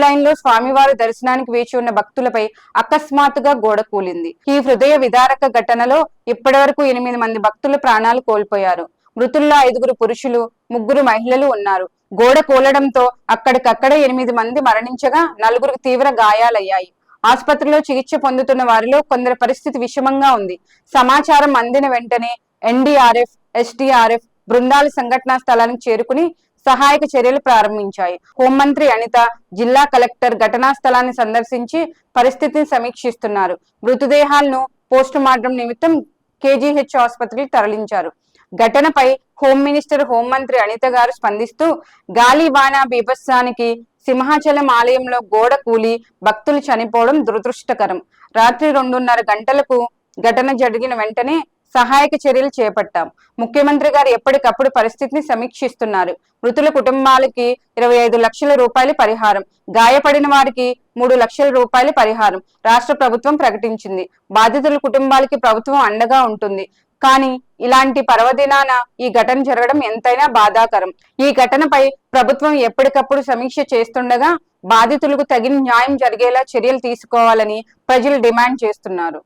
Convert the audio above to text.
Line లో స్వామివారి దర్శనానికి వేచి ఉన్న భక్తులపై అకస్మాత్తుగా గోడ కూలింది. ఈ హృదయ విదారక ఘటనలో ఇప్పటి వరకు 8 మంది భక్తులు ప్రాణాలు కోల్పోయారు. మృతుల్లో 5 పురుషులు, 3 మహిళలు ఉన్నారు. గోడ కూలడంతో అక్కడికక్కడే 8 మంది మరణించగా 4 తీవ్ర గాయాలయ్యాయి. ఆసుపత్రిలో చికిత్స పొందుతున్న వారిలో కొందరి పరిస్థితి విషమంగా ఉంది. సమాచారం అందిన వెంటనే ఎన్డీఆర్ఎఫ్, ఎస్డీఆర్ఎఫ్ బృందాలు సంఘటనా స్థలానికి చేరుకుని సహాయక చర్యలు ప్రారంభించాయి. హోంమంత్రి అనిత, జిల్లా కలెక్టర్ ఘటనా స్థలాన్ని సందర్శించి పరిస్థితిని సమీక్షిస్తున్నారు. మృతదేహాలను పోస్టుమార్టం నిమిత్తం కేజీహెచ్ ఆసుపత్రికి తరలించారు. ఘటనపై హోం మినిస్టర్, హోంమంత్రి అనిత గారు స్పందిస్తూ, గాలి వాన బీభత్సానికి సింహాచలం ఆలయంలో గోడ కూలి భక్తులు చనిపోవడం దురదృష్టకరం. రాత్రి 2:30 గంటలకు ఘటన జరిగిన వెంటనే సహాయక చర్యలు చేపట్టాం. ముఖ్యమంత్రి గారు ఎప్పటికప్పుడు పరిస్థితిని సమీక్షిస్తున్నారు. మృతుల కుటుంబాలకి 25 లక్షల రూపాయల పరిహారం, గాయపడిన వారికి 3 లక్షల రూపాయల పరిహారం రాష్ట్ర ప్రభుత్వం ప్రకటించింది. బాధితుల కుటుంబాలకి ప్రభుత్వం అండగా ఉంటుంది. కానీ ఇలాంటి పర్వదినాన ఈ ఘటన జరగడం ఎంతైనా బాధాకరం. ఈ ఘటనపై ప్రభుత్వం ఎప్పటికప్పుడు సమీక్ష చేస్తుండగా బాధితులకు తగిన న్యాయం జరిగేలా చర్యలు తీసుకోవాలని ప్రజలు డిమాండ్ చేస్తున్నారు.